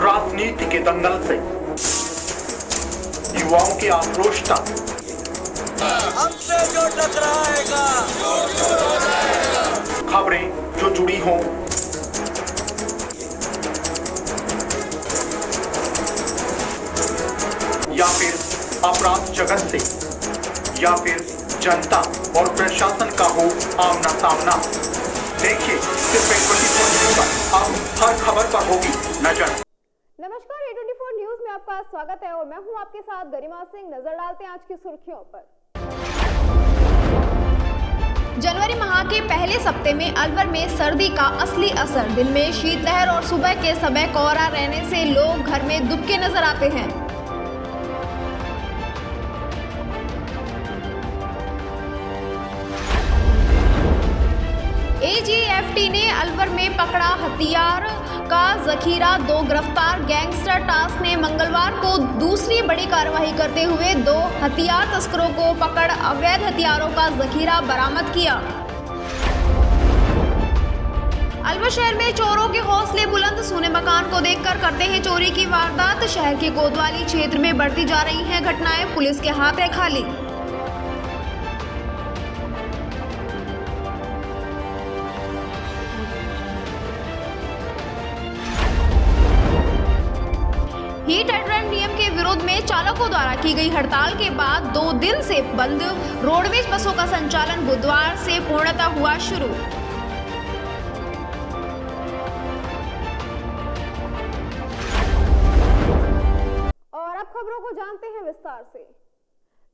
राजनीति के दंगल से युवाओं की आक्रोश तक हमसे जो टकराएगा खबरें जो जुड़ी हों, या फिर अपराध जगत से, या फिर जनता और प्रशासन का हो आमना सामना। देखिए सिर्फ A24 न्यूज़ पर अब हर खबर पर होगी नजर। नमस्कार, A24 न्यूज में आपका स्वागत है और मैं हूं आपके साथ गरिमा सिंह। नजर डालते हैं आज की सुर्खियों पर। जनवरी माह के पहले सप्ते में अलवर में सर्दी का असली असर। दिन में शीतलहर और सुबह के समय कोहरा रहने से लोग घर में दुबके नजर आते हैं। AGFT ने अलवर में पकड़ा हथियार का जखीरा। 2 गिरफ्तार गैंगस्टर। टास्क ने मंगलवार को दूसरी बड़ी कार्रवाई करते हुए 2 हथियार तस्करों को पकड़ अवैध हथियारों का जखीरा बरामद किया। अलवर शहर में चोरों के हौसले बुलंद। सूने मकान को देखकर करते हैं चोरी की वारदात। शहर के कोतवाली क्षेत्र में बढ़ती जा रही हैं घटनाएं। पुलिस के हाथ है खाली। हीट एंड रन नियम के विरोध में चालकों द्वारा की गई हड़ताल के बाद 2 दिन से बंद रोडवेज बसों का संचालन बुधवार से पूर्णतः हुआ शुरू। और अब खबरों को जानते हैं विस्तार से।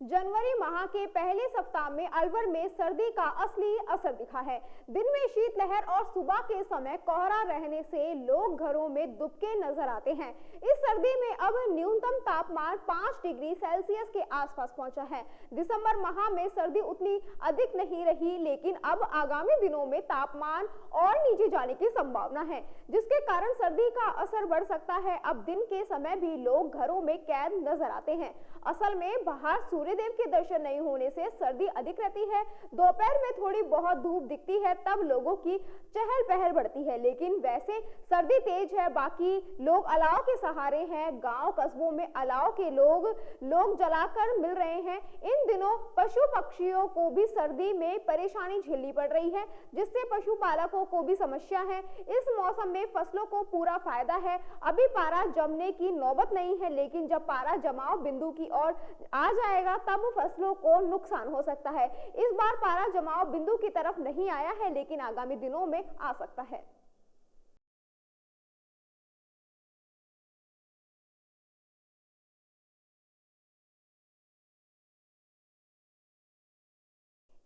जनवरी माह के पहले सप्ताह में अलवर में सर्दी का असली असर दिखा है। दिन में शीतलहर और सुबह के समय कोहरा रहने से लोग घरों में दुबके नजर आते हैं। इस सर्दी में अब न्यूनतम तापमान 5 डिग्री सेल्सियस के आसपास पहुंचा है। दिसंबर माह में सर्दी उतनी अधिक नहीं रही, लेकिन अब आगामी दिनों में तापमान और नीचे जाने की संभावना है, जिसके कारण सर्दी का असर बढ़ सकता है। अब दिन के समय भी लोग घरों में कैद नजर आते हैं। असल में बाहर सूर्यदेव के दर्शन नहीं होने से सर्दी अधिक रहती है। दोपहर में थोड़ी बहुत धूप दिखती है, तब लोगों की चहल पहल बढ़ती है, लेकिन वैसे सर्दी तेज है। बाकी लोग अलाव के सहारे हैं। गांव कस्बों में अलाव के लोग जलाकर मिल रहे हैं। इन दिनों पशु पक्षियों को भी सर्दी में परेशानी झेलनी पड़ रही है, जिससे पशुपालकों को भी समस्या है। इस मौसम में फसलों को पूरा फायदा है। अभी पारा जमने की नौबत नहीं है, लेकिन जब पारा जमाव बिंदु की ओर आ जाएगा तब फसलों को नुकसान हो सकता है। इस बार पारा जमाव बिंदु की तरफ नहीं आया है, लेकिन आगामी दिनों में आ सकता है।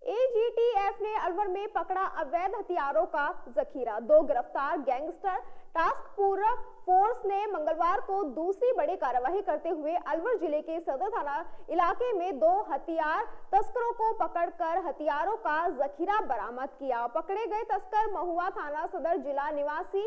AGTF ने अलवर में पकड़ा अवैध हथियारों का जखीरा। 2 गिरफ्तार गैंगस्टर। टास्क फोर्स ने मंगलवार को दूसरी बड़ी कार्रवाई करते हुए अलवर जिले के सदर थाना इलाके में 2 हथियार तस्करों को पकड़कर हथियारों का जखीरा बरामद किया। पकड़े गए तस्कर महुआ थाना सदर जिला निवासी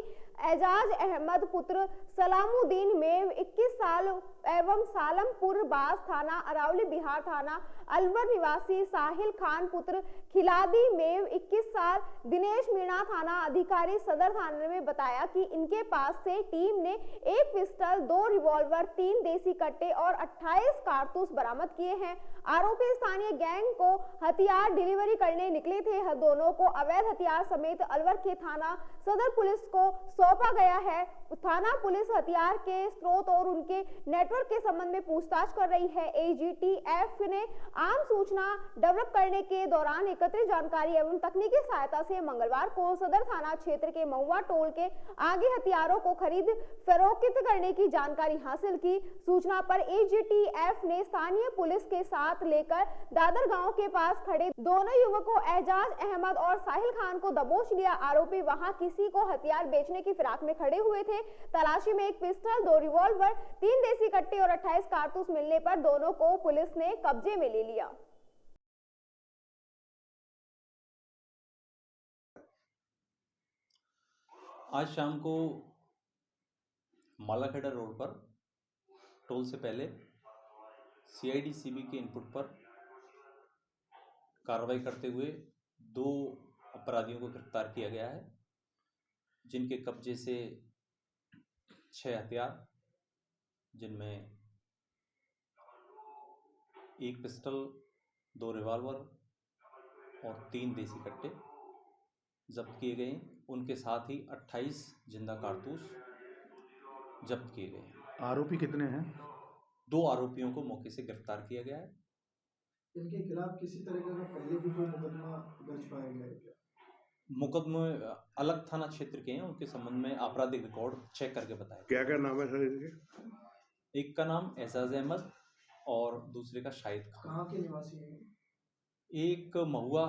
एजाज अहमद पुत्र सलामुद्दीन मेव 21 साल एवं सालमपुर बास थाना अरावली बिहार थाना अलवर निवासी साहिल खान पुत्र खिलादी मेव 21 साल दिनेश मीणा थाना अधिकारी सदर थाने में बताया कि इनके पास से टीम ने 1 पिस्टल, 2 रिवॉल्वर, 3 देसी कट्टे और 28 कारतूस बरामद किए हैं। आरोपी स्थानीय गैंग को हथियार डिलीवरी करने निकले थे। दोनों को अवैध हथियार समेत अलवर के थाना सदर पुलिस को सौंपा गया है। थाना पुलिस हथियार के स्रोत और उनके नेटवर्क के संबंध में पूछताछ कर रही है। AGTF ने आम सूचना डेवलप करने के दौरान एकत्रित जानकारी एवं तकनीकी सहायता से मंगलवार को सदर थाना क्षेत्र के महुआ टोल के आगे हथियारों को खरीद फरोख्त करने की जानकारी हासिल की। सूचना पर AGTF ने स्थानीय पुलिस के साथ लेकर दादर गांव के पास खड़े दोनों युवकों एजाज अहमद और साहिल खान को दबोच लिया। आरोपी वहां किसी को हथियार बेचने की फिराक में खड़े हुए थे। तलाशी में 1 पिस्टल, 2 रिवॉल्वर, 3 देसी कट्टे और 28 कारतूस मिलने पर दोनों को पुलिस ने कब्जे में ले लिया। आज शाम को मालाखेड़ा रोड पर टोल से पहले CID CB के इनपुट पर कार्रवाई करते हुए 2 अपराधियों को गिरफ्तार किया गया है, जिनके कब्जे से 6 हथियार, जिनमें 1 पिस्टल, 2 रिवॉल्वर और 3 देसी कट्टे जब्त किए गए। उनके साथ ही 28 जिंदा कारतूस जब्त किए गए। आरोपी कितने हैं? 2 आरोपियों को मौके से गिरफ्तार किया गया है। इनके खिलाफ किसी तरह का पहले भी कोई मुकदमा दर्ज पाया गया है क्या? मुकदमे अलग थाना क्षेत्र के हैं, उनके संबंध में आपराधिक रिकॉर्ड चेक करके बताया। क्या क्या नाम है सर इनके? एक का नाम एजाज अहमद और दूसरे का शाहिद खान। कहाँ के निवासी हैं? एक महुआ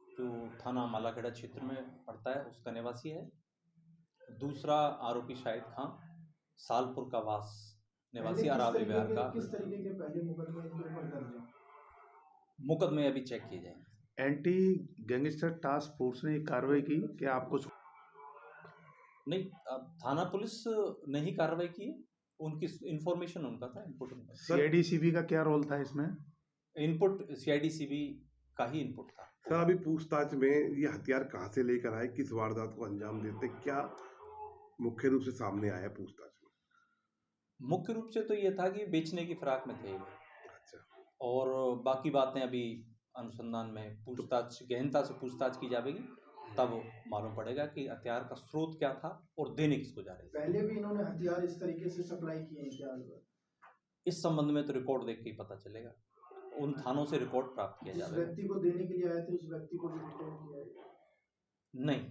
जो थाना मालाखेड़ा क्षेत्र में पड़ता है उसका निवासी है। दूसरा आरोपी शाहिद खान सालपुर का वास निवासी अरावली बिहार का। किस तरीके के पहले मुकदमे इनके ऊपर दर्ज हैं? मुकदमे अभी चेक किए जाएंगे। एंटी गैंगस्टर टास्क फोर्स ने कार्रवाई की, क्या आपको? नहीं, थाना पुलिस ने ही कार्रवाई की। उनकी इन्फॉर्मेशन उनका था, इनपुट उनका। सीआईडीसीबी का क्या रोल था इसमें? इनपुट सीआईडीसीबी का ही इनपुट था। सर अभी पूछताछ में ये हथियार कहाँ से लेकर आए, किस वारदात को अंजाम देते, क्या मुख्य रूप से सामने आया पूछताछ में? मुख्य रूप से तो ये था कि बेचने की फिराक में थे। अच्छा। और बाकी बातें अभी अनुसंधान में पूछताछ गहनता से पूछताछ की जाएगी, तब मालूम पड़ेगा कि हथियार का स्रोत क्या था और देने किसको जा रहे थे। पहले भी इन्होंने हथियार इस तरीके से सप्लाई किए हैं क्या? इस संबंध में तो रिकॉर्ड देख के ही पता चलेगा। उन थानों से रिकॉर्ड प्राप्त किया जिस जाएगा। व्यक्ति को देने के लिए आए थे उस व्यक्ति को भी डिटेन किया है? नहीं।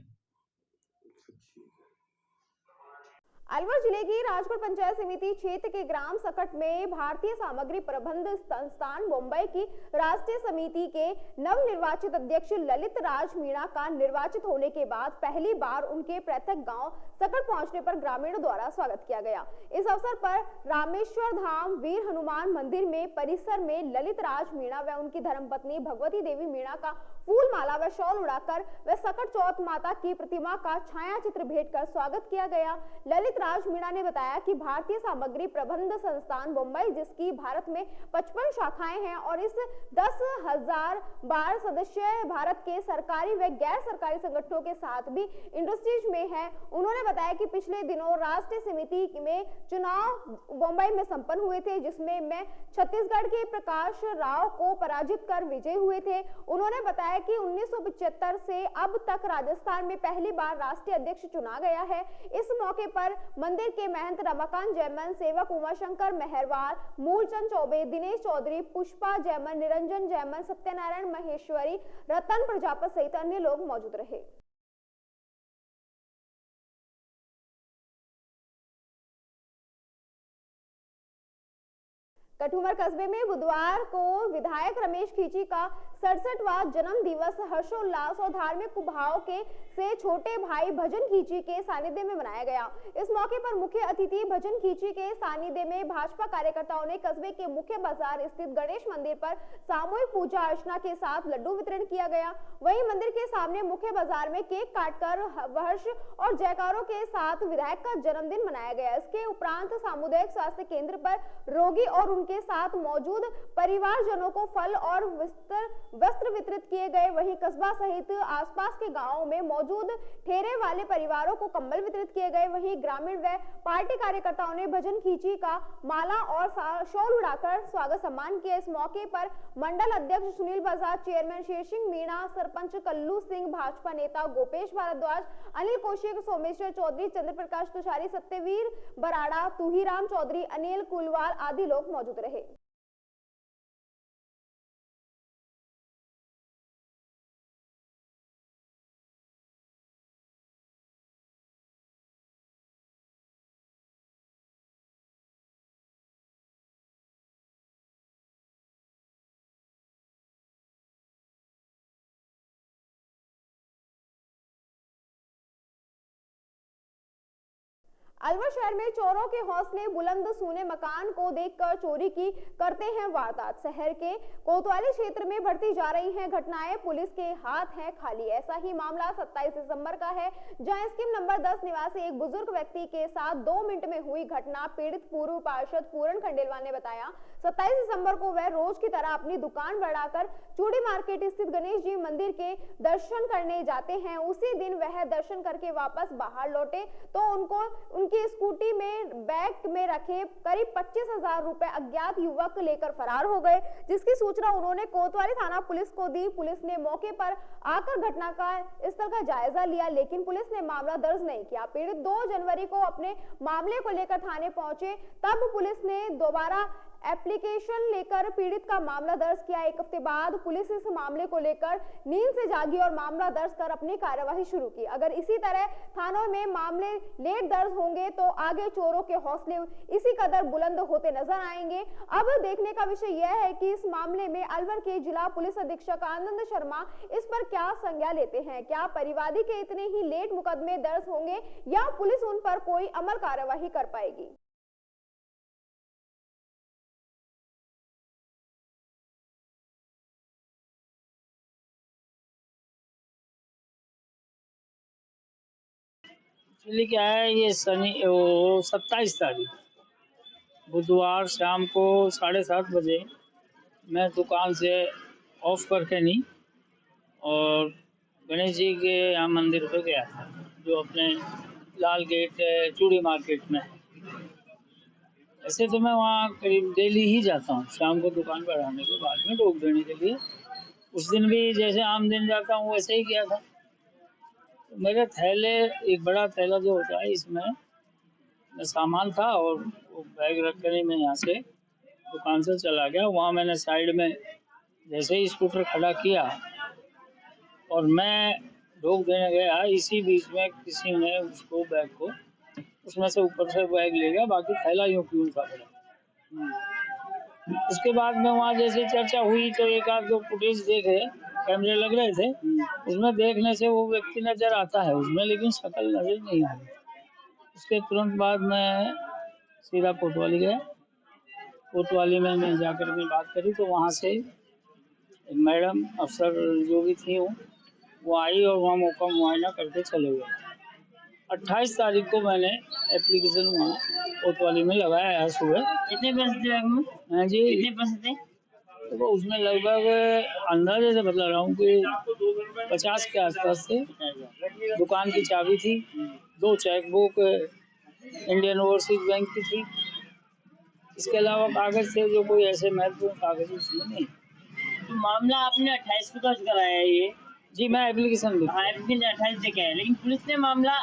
अलवर जिले की राजपुर पंचायत समिति क्षेत्र के ग्राम सकट में भारतीय सामग्री प्रबंध संस्थान मुंबई की राष्ट्रीय समिति के नवनिर्वाचित अध्यक्ष ललित राज मीणा का निर्वाचित होने के बाद पहली बार उनके पैतृक गांव सकट पहुंचने पर ग्रामीणों द्वारा स्वागत किया गया। इस अवसर पर रामेश्वर धाम वीर हनुमान मंदिर में परिसर में ललित राज मीणा व उनकी धर्मपत्नी भगवती देवी मीणा का फूल माला व शॉल उड़ाकर व सकट चौथ माता की प्रतिमा का छाया चित्र भेंट कर स्वागत किया गया। ललित राज मीणा ने बताया कि भारतीय सामग्री प्रबंध संस्थान मुंबई, जिसकी भारत में 55 शाखाएं हैं और इस 10,000 बार सदस्य भारत के सरकारी व गैर सरकारी संगठनों के साथ भी इंडस्ट्रीज में है। उन्होंने बताया कि पिछले दिनों राष्ट्रीय समिति में चुनाव मुंबई में संपन्न हुए थे, जिसमें मैं छत्तीसगढ़ के प्रकाश राव को पराजित कर विजयी हुए थे। उन्होंने बताया कि 1975 से अब तक राजस्थान में पहली बार राष्ट्रीय अध्यक्ष चुना गया है। इस मौके पर मंदिर के महंत रमाकांत जैमन, सेवक उमाशंकर मेहरवाल, मूलचंद चौबे, दिनेश चौधरी, पुष्पा जैमन, निरंजन जैमन, सत्यनारायण महेश्वरी, रतन प्रजापत सहित अन्य लोग मौजूद रहे। कठुमर कस्बे में बुधवार को विधायक रमेश खींची का 67वां जन्म दिवस हर्षोल्लास और धार्मिक भाव के से छोटे भाई भजन खींची के सानिध्य में मनाया गया। इस मौके पर मुख्य अतिथि भजन खींची के सानिध्य में भाजपा कार्यकर्ताओं ने कस्बे के मुख्य बाजार स्थित गणेश मंदिर पर सामूहिक पूजा अर्चना के साथ लड्डू वितरण किया गया। वहीं मंदिर के सामने मुख्य बाजार में केक काटकर हर्ष और जयकारों के साथ विधायक का जन्मदिन मनाया गया। इसके उपरांत सामुदायिक स्वास्थ्य केंद्र पर रोगी और उनके साथ मौजूद परिवारजनों को फल और वस्त्र वितरित किए गए। वहीं कस्बा सहित आसपास के गांवों में मौजूद ठेरे वाले परिवारों को कंबल वितरित किए गए। वहीं ग्रामीण व पार्टी कार्यकर्ताओं ने भजन खींची का माला और शॉल उड़ाकर स्वागत सम्मान किया। इस मौके पर मंडल अध्यक्ष सुनील बजाज, चेयरमैन शेर सिंह मीणा, सरपंच कल्लू सिंह, भाजपा नेता गोपेश भारद्वाज, अनिल कौशिक, सोमेश्वर चौधरी, चंद्र प्रकाश तुषारी, सत्यवीर बराड़ा, तुहीराम चौधरी, अनिल कुलवाल आदि लोग मौजूद रहे। अलवर शहर में चोरों के हौसले बुलंद, सूने मकान को देखकर चोरी की करते हैं वारदात। शहर के कोतवाली क्षेत्र में बढ़ती जा रही हैं घटनाएं, पुलिस के हाथ हैं खाली। ऐसा ही मामला 27 दिसंबर का है, जहां स्कीम नंबर 10 निवासी एक बुजुर्ग व्यक्ति के साथ 2 मिनट में हुई घटना। पीड़ित पूर्व पार्षद पूरण खंडेलवाल ने बताया, 27 दिसंबर को वह रोज की तरह अपनी दुकान बढ़ाकर चूड़ी मार्केट स्थित गणेश जी मंदिर के दर्शन करने जाते हैं। उसी दिन वह दर्शन करके वापस बाहर लौटे तो उनको उनकी स्कूटी में बैग में रखे करीब 25,000 रुपए अज्ञात युवक लेकर फरार हो गए, जिसकी सूचना उन्होंने कोतवाली थाना पुलिस को दी। पुलिस ने मौके पर आकर घटना का स्थल का जायजा लिया, लेकिन पुलिस ने मामला दर्ज नहीं किया। पीड़ित 2 जनवरी को अपने मामले को लेकर थाने पहुंचे, तब पुलिस ने दोबारा एप्लीकेशन लेकर पीड़ित का मामला दर्ज किया। 1 हफ्ते बाद पुलिस इस मामले को लेकर नींद से जागी और मामला दर्ज कर अपनी कार्यवाही शुरू की। अगर इसी तरह थानों में मामले लेट दर्ज होंगे तो आगे चोरों के हौसले इसी कदर बुलंद होते नजर आएंगे। अब देखने का विषय यह है कि इस मामले में अलवर के जिला पुलिस अधीक्षक आनंद शर्मा इस पर क्या संज्ञान लेते हैं। क्या परिवादी के इतने ही लेट मुकदमे दर्ज होंगे या पुलिस उन पर कोई अमल कार्यवाही कर पाएगी। एक्चुअली क्या है, ये 27 तारीख बुधवार शाम को 7:30 बजे मैं दुकान से ऑफ करके नहीं और गणेश जी के यहाँ मंदिर पे गया था, जो अपने लाल गेट चूड़ी मार्केट में। ऐसे तो मैं वहाँ करीब डेली ही जाता हूँ शाम को दुकान पर आने के बाद में रोक देने के लिए। उस दिन भी जैसे आम दिन जाता हूँ वैसे ही किया था। मेरे थैले, एक बड़ा थैला जो होता है, इसमें सामान था और वो बैग रख कर मैं यहाँ से दुकान से चला गया। वहाँ मैंने साइड में जैसे ही स्कूटर खड़ा किया और मैं रोक देने गया, इसी बीच में किसी ने उसको बैग को उसमें से ऊपर से बैग ले गया, बाकी थैला यूँ क्यों था पड़ा। उसके बाद में वहाँ जैसे चर्चा हुई तो एक आध 2 फुटेज देखे, कैमरे लग रहे थे, उसमें देखने से वो व्यक्ति नजर आता है उसमें, लेकिन शक्ल नजर नहीं आई। उसके तुरंत बाद मैं सीधा कोतवाली गया। कोतवाली में मैं जाकर के बात करी तो वहाँ से मैडम अफसर जो भी थी वो आई और वहाँ मौका मुआयना करके चले गए। 28 तारीख को मैंने एप्लीकेशन वहाँ कोतवाली में लगाया है सुबह। कितने पैसे थे? हाँ जी, कितने पैसे थे? तो उसमें लगभग अंदाजे से बता रहा हूँ कि 50 के आसपास थे। दुकान की चाबी थी, 2 चेकबुक इंडियन ओवरसीज बैंक की थी। इसके अलावा कागज थे जो कोई ऐसे महत्वपूर्ण कागज उसमें नहीं। तो मामला आपने 28 को दर्ज कराया है ये? जी, मैं एप्लीकेशन लिखा। हाँ, एप्लीकेशन 28 से क्या है, लेकिन पुलिस ने मामला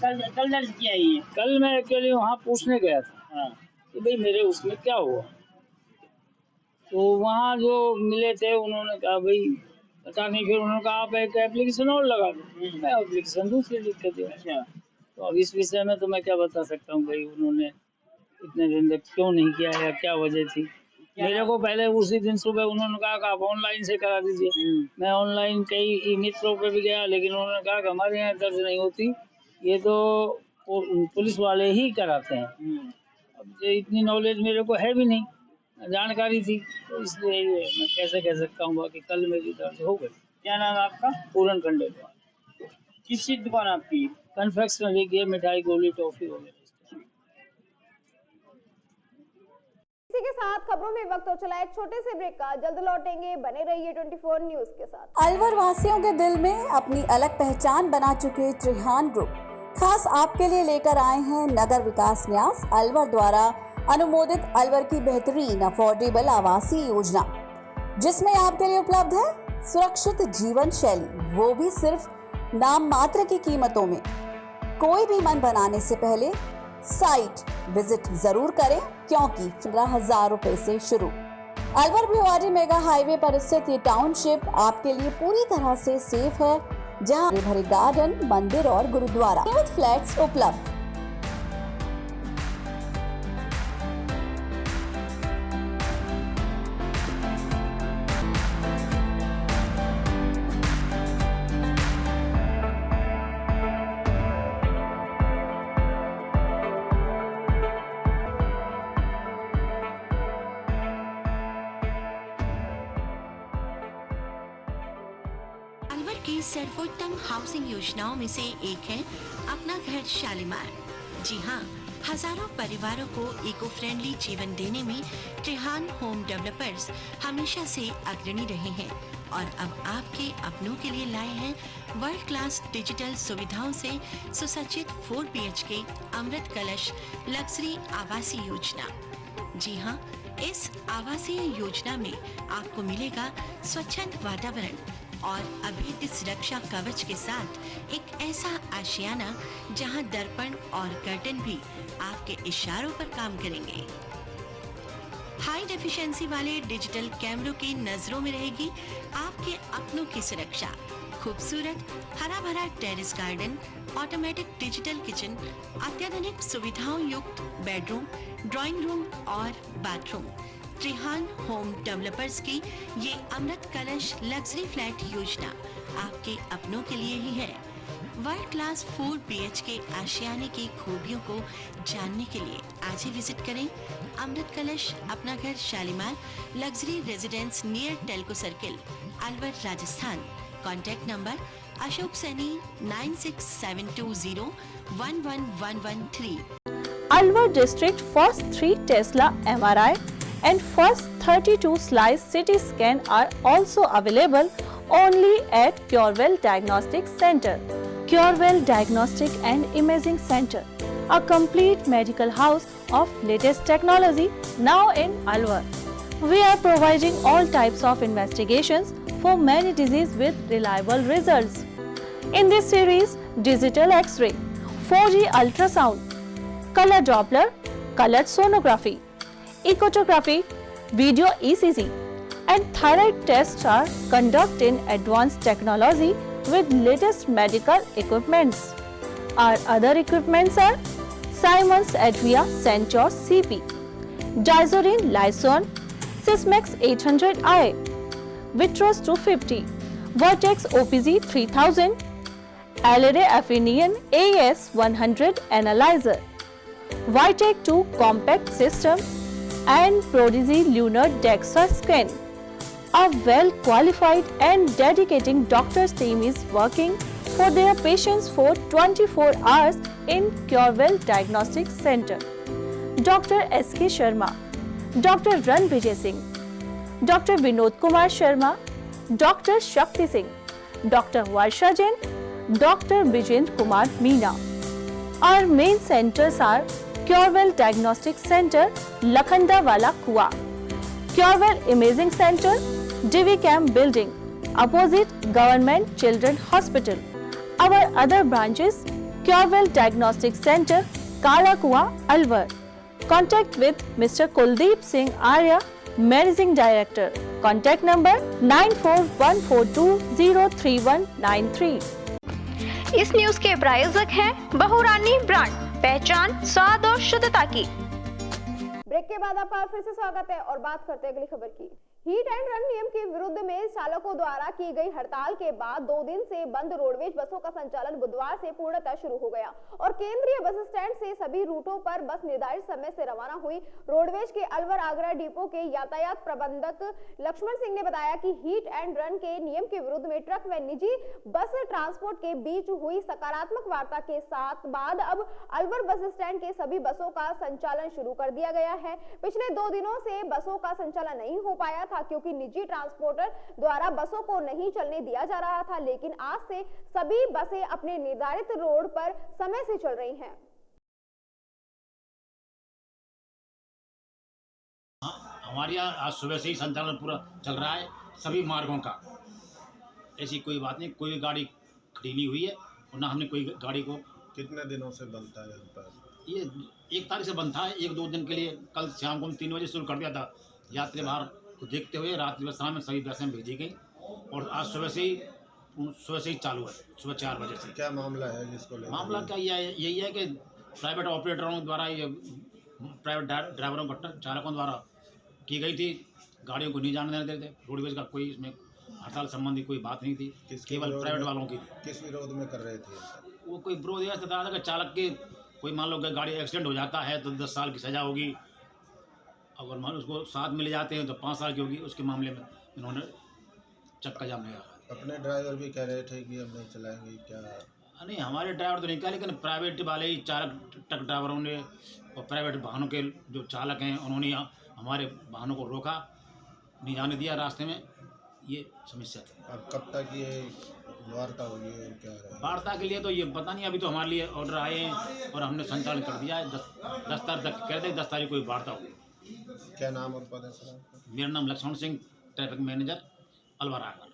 कल दर्ज किया है ये। कल मैं एक्चुअली वहाँ पूछने गया था हाँ, कि भाई मेरे उसमें क्या हुआ। तो वहाँ जो मिले थे उन्होंने कहा भाई पता नहीं, फिर उन्होंने कहा आप एक एप्लीकेशन और लगा दो। मैं एप्लीकेशन दूसरी लिख के दिया। अच्छा, तो अब इस विषय में तो मैं क्या बता सकता हूँ भाई उन्होंने इतने दिन तक क्यों नहीं किया या क्या वजह थी। मेरे को पहले उसी दिन सुबह उन्होंने कहा कि आप ऑनलाइन से करा दीजिए। मैं ऑनलाइन कई मित्रों पे भी गया, लेकिन उन्होंने कहा कि हमारे यहाँ दर्ज नहीं होती, ये तो पुलिस वाले ही कराते हैं। अब इतनी नॉलेज मेरे को है भी नहीं, जानकारी थी, तो इसलिए मैं कैसे कह सकता हूँ। बाकी कल मेरी दर्ज हो गई। क्या नाम है आपका? पूरन खंडेलवाल। किस चीज दुकान आपकी? कन्फेक्शनरी की, मिठाई गोली टॉफी वगैरह। इसी के साथ खबरों में वक्त हो चला एक छोटे से ब्रेक का। जल्द लौटेंगे, बने रहिए 24 न्यूज के साथ। अलवर वासियों के दिल में अपनी अलग पहचान बना चुके त्रिहान ग्रुप खास आपके लिए लेकर आए हैं नगर विकास न्यास अलवर द्वारा अनुमोदित अलवर की बेहतरीन अफोर्डेबल आवासीय योजना, जिसमें आपके लिए उपलब्ध है सुरक्षित जीवन शैली, वो भी सिर्फ नाम मात्र की कीमतों में। कोई भी मन बनाने से पहले साइट विजिट जरूर करें, क्योंकि 15,000 रुपए से शुरू। अलवर भिवाड़ी मेगा हाईवे पर स्थित ये टाउनशिप आपके लिए पूरी तरह से सेफ है, जहां भरे गार्डन, मंदिर और गुरुद्वारा, फ्लैट्स उपलब्ध। अलवर की सर्वोत्तम हाउसिंग योजनाओं में से एक है अपना घर शालीमार। जी हाँ, हजारों परिवारों को इको फ्रेंडली जीवन देने में त्रिहान होम डेवलपर्स हमेशा से अग्रणी रहे हैं और अब आपके अपनों के लिए लाए हैं वर्ल्ड क्लास डिजिटल सुविधाओं से सुसज्जित 4 BHK अमृत कलश लग्जरी आवासीय योजना। जी हाँ, इस आवासीय योजना में आपको मिलेगा स्वच्छंद वातावरण और अभेद्य सुरक्षा कवच के साथ एक ऐसा आशियाना जहां दर्पण और कर्टन भी आपके इशारों पर काम करेंगे। हाई डेफिशिएंसी वाले डिजिटल कैमरों की नजरों में रहेगी आपके अपनों की सुरक्षा। खूबसूरत हरा भरा terrace garden, automatic digital kitchen, अत्याधुनिक सुविधाओं युक्त बेडरूम, ड्राइंग रूम और बाथरूम। त्रिहान होम डेवलपर्स की ये अमृत कलश लग्जरी फ्लैट योजना आपके अपनों के लिए ही है। वर्ल्ड क्लास 4 BHK आशियाने की खूबियों को जानने के लिए आज ही विजिट करें अमृत कलश अपना घर Shalimar luxury residence near Telco circle, Alwar, Rajasthan. Contact number Ashok Saini 9672011113। Alwar district first 3 Tesla MRI and first 32 slice CT scan are also available only at Curewell Diagnostic Center. Curewell Diagnostic and Imaging Center, a complete medical house of latest technology now in Alwar. We are providing all types of investigations for many diseases with reliable results. In this series, digital X-ray, 4G ultrasound, color Doppler, colored sonography, echocardiogram, video ECG, and thyroid tests are conducted in advanced technology with latest medical equipments. Our other equipments are Siemens Advia Centaur CP, Dizorin Lyson, Sysmex 800i, Vitros 250, Vertex OPZ 3000, Alere Affinion AS 100 Analyzer, Vitec 2 Compact System, and Prodigy Lunar DEXA Scan. A well-qualified and dedicated doctors team is working for their patients for 24 hours in Curewell Diagnostic Center. Dr. S.K. Sharma, Dr. Ran Vijay Singh, Dr. Vinod Kumar Sharma, Dr. Shakti Singh, Dr. Varsha Jain, Dr. Vijendra Kumar Meena. Our main centers are Curewell Diagnostic Center, Lakhandawala Kua, Curewell Imaging Center, Divi Camp Building, opposite Government Children Hospital. Our other branches, Curewell Diagnostic Center, Kala Kua, Alwar. Contact with Mr. Kuldeep Singh Arya, Managing Director. Contact number 9414203193. इस news के प्रायोजक हैं बहुरानी brand, पहचान स्वाद और शुद्धता की। Break के बाद आपका फिर से स्वागत है और बात करते हैं अगली खबर की। हीट एंड रन नियम के विरुद्ध में चालकों द्वारा की गई हड़ताल के बाद 2 दिन से बंद रोडवेज बसों का संचालन बुधवार से पूर्णतः शुरू हो गया और केंद्रीय बस स्टैंड से सभी रूटों पर बस निर्धारित समय से रवाना हुई। रोडवेज के अलवर आगरा डिपो के यातायात प्रबंधक लक्ष्मण सिंह ने बताया कि हीट एंड रन के नियम के विरुद्ध में ट्रक व निजी बस ट्रांसपोर्ट के बीच हुई सकारात्मक वार्ता के साथ बाद अब अलवर बस स्टैंड के सभी बसों का संचालन शुरू कर दिया गया है। पिछले 2 दिनों से बसों का संचालन नहीं हो पाया था क्योंकि निजी ट्रांसपोर्टर द्वारा बसों को नहीं चलने दिया जा रहा था, लेकिन आज से सभी बसें अपने निर्धारित रोड पर समय से चल रही हैं। हमारे यहाँ आज सुबह से ही संचालन पूरा चल रहा है सभी मार्गों का। ऐसी कोई बात नहीं, कोई भी गाड़ी खड़ी नहीं हुई है और ना हमने कोई गाड़ी को। कितने दिनों से बनता है यहाँ पर? ये 1 तारीख से बनता है, 1-2 दिन के लिए। कल शाम को 3 बजे शुरू कर दिया था। यात्री भार को देखते हुए रात्रि शाम में सभी बसें भेजी गई और आज सुबह से ही चालू है, सुबह 4 बजे से। क्या मामला है जिसको लेकर? मामला क्या यही है कि प्राइवेट ऑपरेटरों द्वारा, ये प्राइवेट ड्राइवरों चालकों द्वारा की गई थी। गाड़ियों को नहीं जाने देते थे। रोडवेज का कोई इसमें हड़ताल संबंधी कोई बात नहीं थी, केवल प्राइवेट वालों की। किस विरोध में कर रहे थे? वो कोई विरोध ऐसा था कि चालक के कोई मान लो गाड़ी एक्सीडेंट हो जाता है तो 10 साल की सज़ा होगी, अगर मान उसको साथ में ले जाते हैं तो 5 साल की होगी। उसके मामले में इन्होंने चक्का जाम लगाया। अपने ड्राइवर भी कह रहे थे कि हम नहीं चलाएंगे। क्या नहीं, हमारे ड्राइवर तो नहीं कहा, लेकिन प्राइवेट वाले ही चालक, ट्रक ड्राइवरों ने और प्राइवेट वाहनों के जो चालक हैं उन्होंने हमारे वाहनों को रोका, नहीं जाने दिया रास्ते में। ये समस्या थी। अब कब तक ये वार्ता होगी क्या है? वार्ता के लिए तो ये पता नहीं, अभी तो हमारे लिए ऑर्डर आए हैं और हमने संचालन कर दिया है। 10 तारीख तक कह दे, 10 तारीख को वार्ता होगी। क्या नाम और पद है सर आपका? मेरा नाम लक्ष्मण सिंह, ट्रैफिक मैनेजर अलवर आगरा।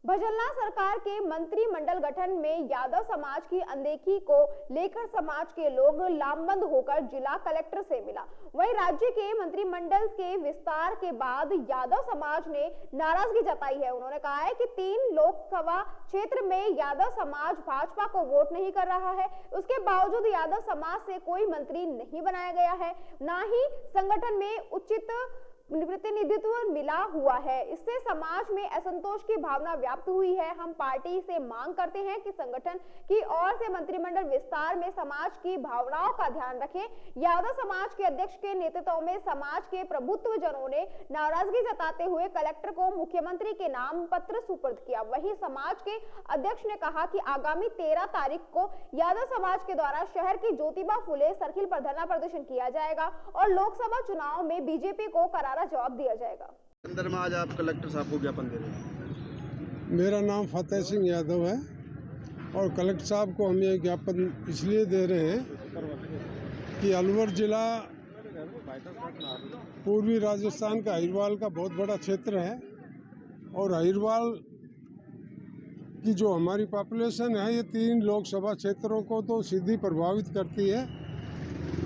भजनलाल सरकार के मंत्रिमंडल गठन में यादव समाज की अनदेखी को लेकर समाज के लोग लामबंद होकर जिला कलेक्टर से मिला। वहीं राज्य के मंत्रिमंडल के विस्तार के बाद यादव समाज ने नाराजगी जताई है। उन्होंने कहा है कि 3 लोकसभा क्षेत्र में यादव समाज भाजपा को वोट नहीं कर रहा है, उसके बावजूद यादव समाज से कोई मंत्री नहीं बनाया गया है, ना ही संगठन में उचित प्रतिनिधित्व मिला हुआ है। इससे समाज में असंतोष की भावना व्याप्त हुई है। हम पार्टी से मांग करते हैं कि संगठन की ओर से मंत्रिमंडल विस्तार में समाज की भावनाओं का ध्यान रखें। यादव समाज के अध्यक्ष के नेतृत्व में समाज के प्रभुत्व जनों ने नाराजगी जताते हुए कलेक्टर को मुख्यमंत्री के नाम पत्र सुपुर्द किया। वहीं समाज के अध्यक्ष ने कहा कि आगामी 13 तारीख को यादव समाज के द्वारा शहर की ज्योतिबा फुले सर्किल पर धरना प्रदर्शन किया जाएगा और लोकसभा चुनाव में बीजेपी को करारा जवाब दिया जाएगा। अंदर में आज आप कलेक्टर साहब को ज्ञापन दे रहे हैं। मेरा नाम फतेह सिंह यादव है और कलेक्टर साहब को हम ये ज्ञापन इसलिए दे रहे हैं कि अलवर जिला पूर्वी राजस्थान का अहिरवाल का बहुत बड़ा क्षेत्र है और अहिरवाल की जो हमारी पॉपुलेशन है ये 3 लोकसभा क्षेत्रों को तो सीधी प्रभावित करती है,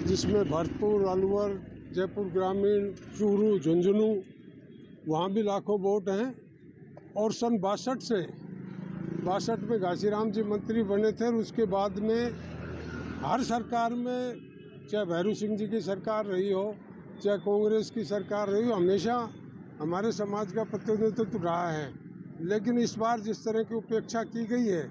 जिसमें भरतपुर, अलवर, जयपुर ग्रामीण, चूरू, झुंझुनू, वहाँ भी लाखों वोट हैं। और सन 62 में घासीराम जी मंत्री बने थे और उसके बाद में हर सरकार में, चाहे भैरू सिंह जी की सरकार रही हो, चाहे कांग्रेस की सरकार रही हो, हमेशा हमारे समाज का प्रतिनिधित्व रहा है। लेकिन इस बार जिस तरह की उपेक्षा की गई है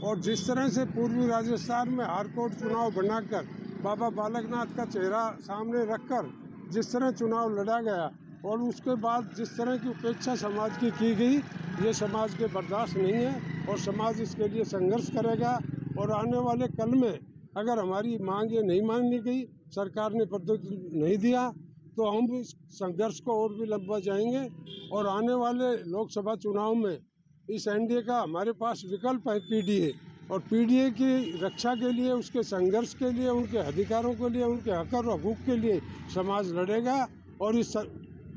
और जिस तरह से पूर्वी राजस्थान में हारकोट चुनाव बनाकर बाबा बालकनाथ का चेहरा सामने रखकर जिस तरह चुनाव लड़ा गया और उसके बाद जिस तरह की उपेक्षा समाज की गई, ये समाज के बर्दाश्त नहीं है और समाज इसके लिए संघर्ष करेगा। और आने वाले कल में अगर हमारी मांग ये नहीं मानी गई, सरकार ने प्रत्युत्तर नहीं दिया, तो हम इस संघर्ष को और भी लंबा जाएंगे। और आने वाले लोकसभा चुनाव में इस एनडीए का हमारे पास विकल्प है पीडीए, और पीडीए की रक्षा के लिए, उसके संघर्ष के लिए, उनके अधिकारों के लिए, उनके हक और हकूक़ के लिए समाज लड़ेगा। और इस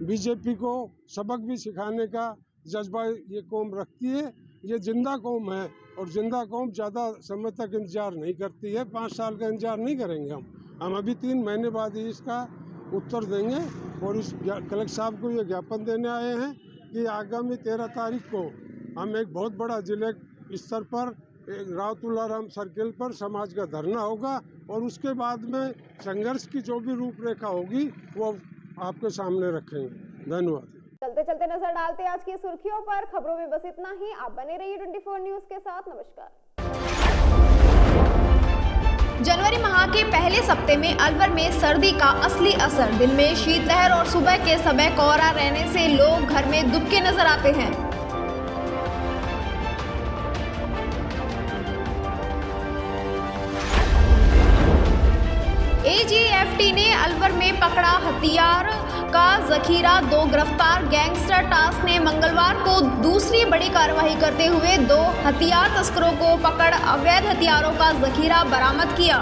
बीजेपी को सबक भी सिखाने का जज्बा ये कौम रखती है। ये जिंदा कौम है और जिंदा कौम ज़्यादा समय तक इंतजार नहीं करती है। 5 साल का इंतजार नहीं करेंगे हम अभी 3 महीने बाद ही इसका उत्तर देंगे। और इस कलेक्टर साहब को ये ज्ञापन देने आए हैं कि आगामी 13 तारीख को हम एक बहुत बड़ा जिले स्तर पर रावतुल्लाराम सर्किल पर समाज का धरना होगा और उसके बाद में संघर्ष की जो भी रूपरेखा होगी वो आपके सामने रखेंगे। धन्यवाद। चलते चलते नजर डालते आज की सुर्खियों पर। खबरों में बस इतना ही। आप बने रहिए 24 न्यूज के साथ। नमस्कार। जनवरी माह के पहले सप्ताह में अलवर में सर्दी का असली असर। दिन में शीतलहर और सुबह के समय कोहरा रहने से लोग घर में दुबके नजर आते हैं। एजीएफटी ने अलवर में पकड़ा हथियार का जखीरा। 2 गिरफ्तार गैंगस्टर टास्क ने मंगलवार को दूसरी बड़ी कार्रवाई करते हुए 2 हथियार तस्करों को पकड़ अवैध हथियारों का जखीरा बरामद किया।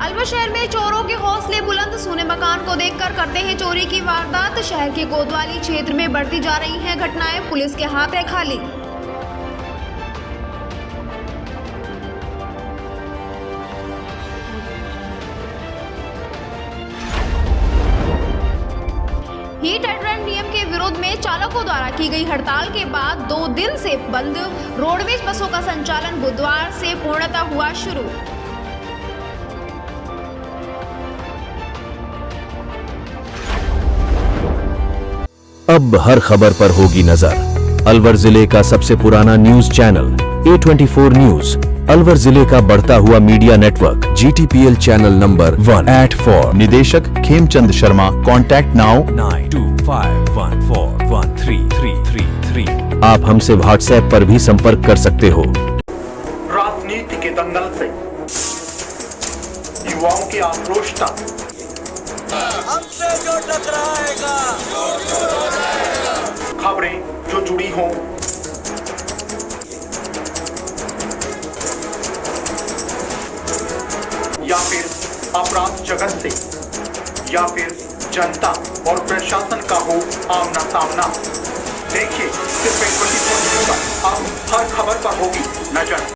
अलवर शहर में चोरों के हौसले बुलंद। सूने मकान को देखकर करते हैं चोरी की वारदात। शहर के कोतवाली क्षेत्र में बढ़ती जा रही हैं घटनाएं। पुलिस के हाथ है खाली। हीट एंड रन नियम के विरोध में चालकों द्वारा की गई हड़ताल के बाद 2 दिन से बंद रोडवेज बसों का संचालन बुधवार से पूर्णतः हुआ शुरू। अब हर खबर पर होगी नजर। अलवर जिले का सबसे पुराना news channel A24 news, Alwar जिले का बढ़ता हुआ media network, GTPL channel number 1 @4। निदेशक खेमचंद शर्मा। Contact now 9251413333। आप हमसे व्हाट्सएप पर भी संपर्क कर सकते हो। राजनीति के दंगल से युवाओं की आक्रोश तक हमसे जो टकराएगा खबरें जो जुड़ी हों, या फिर अपराध जगत से, या फिर जनता और प्रशासन का हो आमना सामना, देखिए सिर्फ 24 न्यूज़ पर अब हर खबर पर होगी नजर।